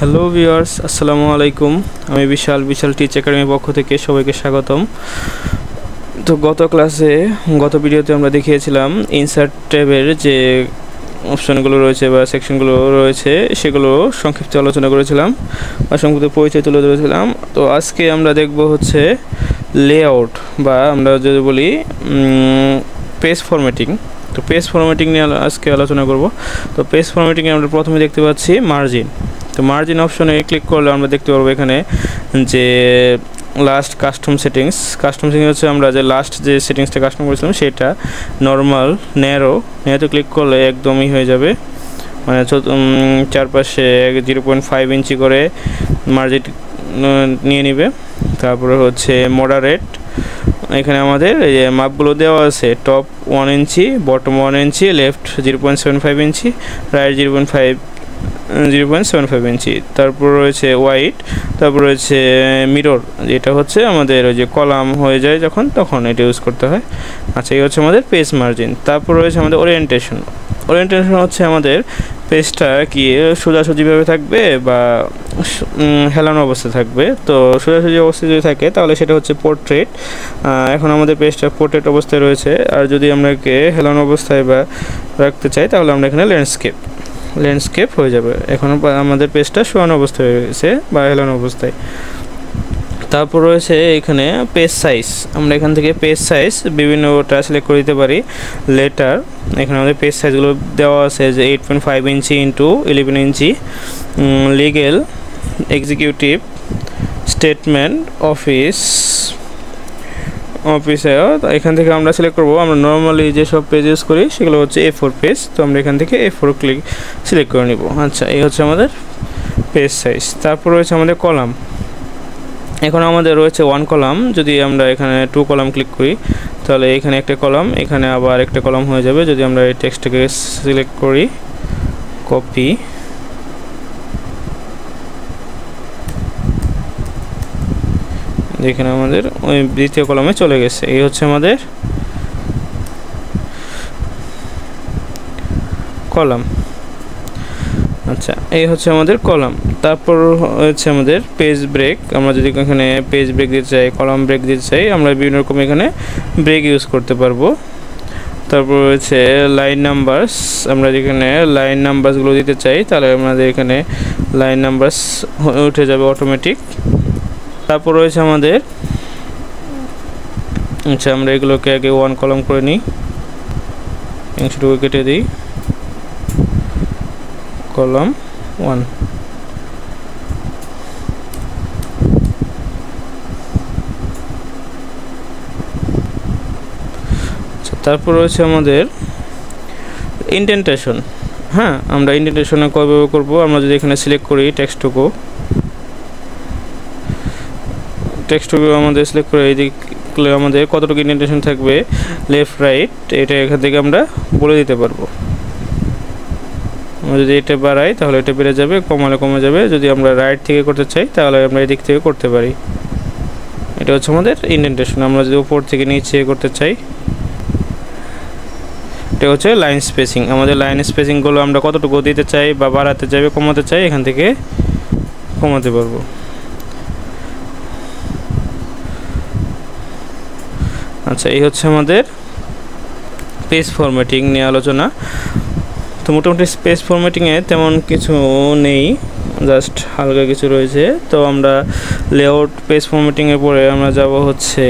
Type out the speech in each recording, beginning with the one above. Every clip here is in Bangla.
হ্যালো ভিউয়ার্স, আসসালামু আলাইকুম। আমি বিশাল টিচ একাডেমির পক্ষ থেকে সবাইকে স্বাগতম। তো গত ভিডিওতে আমরা দেখিয়েছিলাম ইনসার্ট ট্যাবের যে অপশনগুলো রয়েছে বা সেকশনগুলো রয়েছে সেগুলো সংক্ষিপ্ত আলোচনা করেছিলাম বা সংক্ষিপ্ত পরিচয় তুলে ধরেছিলাম। তো আজকে আমরা দেখব হচ্ছে লেআউট বা আমরা যদি বলি পেজ ফরম্যাটিং। তো পেজ ফরম্যাটিং নিয়ে আজকে আলোচনা করব। তো পেজ ফরম্যাটিংয়ে আমরা প্রথমে দেখতে পাচ্ছি মার্জিন। তো মার্জিন অপশনে ক্লিক করলে আমরা দেখতে পারবো এখানে যে লাস্ট কাস্টম সেটিংস হচ্ছে আমরা যে লাস্ট যে সেটিংসটা কাস্টম করেছিলাম সেটা নর্মাল ন্যারোতে ক্লিক করলে একদমই হয়ে যাবে, মানে চারপাশে 0.5 ইঞ্চি করে মার্জিন নিয়ে নিবে। তারপরে হচ্ছে মডারেট, এখানে আমাদের এই যে মাপগুলো দেওয়া আছে, টপ 1 ইঞ্চি, বটম 1 ইঞ্চি, লেফট 0.75 ইঞ্চি, রাইট 0.75 ইঞ্চি। তারপর রয়েছে ওয়াইড, তারপর রয়েছে মিরর, যেটা হচ্ছে আমাদের ওই যে কলাম হয়ে যায় তখন এটা ইউজ করতে হয়। আচ্ছা, এই হচ্ছে আমাদের পেজ মার্জিন। তারপর রয়েছে আমাদের ওরিয়েন্টেশন হচ্ছে আমাদের পেজটা কি সোজাসুজিভাবে থাকবে বা হেলানো অবস্থায় থাকবে। তো সোজাসুজি অবস্থায় যদি থাকে তাহলে সেটা হচ্ছে পোর্ট্রেট। এখন আমাদের পেজটা পোর্ট্রেট অবস্থায় রয়েছে, আর যদি আমরা হেলানো অবস্থায় বা রাখতে চাই তাহলে আমরা এখানে ল্যান্ডস্কেপ হয়ে যাবে। এখন আমাদের পেজটা শোয়ানো অবস্থায় হয়ে গেছে বা হেলানো অবস্থায়। তারপর রয়েছে এখানে পেজ সাইজ। আমরা এখান থেকে পেজ সাইজ বিভিন্নটা সিলেক্ট করে দিতে পারি। লেটার, এখানে আমাদের পেজ সাইজগুলো দেওয়া আছে যে 8.5 ইঞ্চি ইন্টু 11 ইঞ্চি, লিগেল, এক্সিকিউটিভ, স্টেটমেন্ট, অফিসে। এখান থেকে আমরা সিলেক্ট করব, আমরা নর্মালি যেসব পেজ ইউজ করি সেগুলো হচ্ছে A4 পেজ। তো আমরা এখান থেকে A4 সিলেক্ট করে নিব। আচ্ছা, এই হচ্ছে আমাদের পেজ সাইজ। তারপর রয়েছে আমাদের কলাম। এখন আমাদের রয়েছে 1 কলাম। যদি আমরা এখানে 2 কলাম ক্লিক করি তাহলে এখানে একটা কলাম, এখানে আবার একটা কলাম হয়ে যাবে। যদি আমরা এই টেক্সটটাকে সিলেক্ট করি, কপি, যেখানে আমাদের ওই দ্বিতীয় কলামে চলে গেছে। এই হচ্ছে আমাদের কলাম। আচ্ছা, এই হচ্ছে আমাদের কলাম। তারপর হচ্ছে আমাদের পেজ ব্রেক। আমরা যদি এখানে পেজ ব্রেক দিতে চাই, কলাম ব্রেক দিতে চাই, আমরা বিভিন্ন রকম এখানে ব্রেক ইউজ করতে পারবো। তারপর হচ্ছে লাইন নাম্বারস। আমরা যেখানে লাইন নাম্বারসগুলো দিতে চাই তাহলে আমাদের এখানে লাইন নাম্বারস উঠে যাবে অটোমেটিক। তারপর রয়েছে আমাদের, আচ্ছা আমরা এগুলোকে আগে 1 কলাম করে নিই, সেটুকু কেটে দিই, কলাম 1। আচ্ছা, তারপর রয়েছে আমাদের ইন্ডেন্টেশন। হ্যাঁ, আমরা ইন্ডেন্টেশনে কীভাবে করবো, আমরা যদি এখানে সিলেক্ট করি টেক্সটটুকু আমাদের সিলেক্ট করে এইদিকে আমাদের কতটুকু ইন্ডেন্টেশন থাকবে, লেফট রাইট, এটা এখান থেকে আমরা বলে দিতে পারবো। আমরা যদি এটা বাড়াই তাহলে এটা বেড়ে যাবে, কমালে কমে যাবে। যদি আমরা রাইট থেকে করতে চাই তাহলে আমরা এদিক থেকে করতে পারি। এটা হচ্ছে আমাদের ইন্ডেন্টেশন। আমরা যদি উপর থেকে নিচে করতে চাই, এটা হচ্ছে লাইন স্পেসিং। আমাদের লাইন স্পেসিংগুলো আমরা কতটুকু দিতে চাই বা বাড়াতে চাই বা কমাতে চাই, এখান থেকে কমাতে পারবো। আচ্ছা, এই হচ্ছে আমাদের পেজ ফরম্যাটিং নিয়ে আলোচনা। তো মোটামুটি পেজ ফরম্যাটিংয়ে তেমন কিছু নেই, জাস্ট হালকা কিছু রয়েছে। তো আমরা লেআউট পেজ ফরম্যাটিংয়ের পরে আমরা যাব হচ্ছে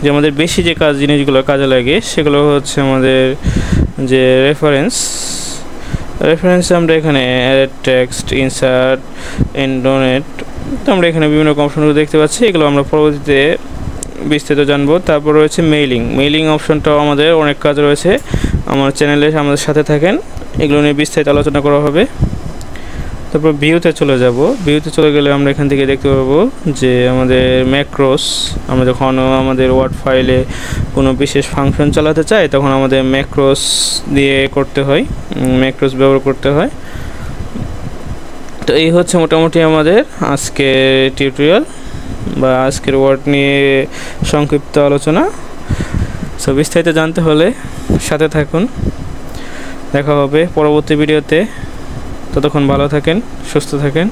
যে আমাদের বেশি যে জিনিসগুলো কাজে লাগে সেগুলো হচ্ছে আমাদের যে রেফারেন্স। আমরা এখানে অ্যাড টেক্সট, ইনসার্ট, এন্ডোনেট, তো আমরা এখানে বিভিন্ন অপশনগুলো দেখতে পাচ্ছি। এগুলো আমরা পরবর্তীতে বিস্তারিত জানবো। তারপর রয়েছে মেইলিং অপশনটাও আমাদের অনেক কাজ রয়েছে। আমার চ্যানেলে আমাদের সাথে থাকেন, এগুলো নিয়ে বিস্তারিত আলোচনা করা হবে। তারপর ভিউতে চলে গেলে আমরা এখান থেকে দেখতে পাবো যে আমাদের ম্যাক্রোস। আমরা যখন আমাদের ওয়ার্ড ফাইলে কোনো বিশেষ ফাংশন চালাতে চাই তখন আমাদের ম্যাক্রোস দিয়ে করতে হয়, ম্যাক্রোস ব্যবহার করতে হয়। তো এই হচ্ছে মোটামুটি আমাদের আজকের টিউটোরিয়াল বা আজকের ওয়ার্ড নিয়ে সংক্ষিপ্ত আলোচনা। সো বিস্তারিত জানতে হলে সাথে থাকুন, দেখা হবে পরবর্তী ভিডিওতে। ততক্ষণ ভালো থাকেন, সুস্থ থাকেন।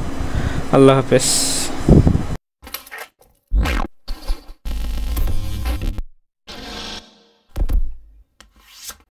আল্লাহ হাফেজ।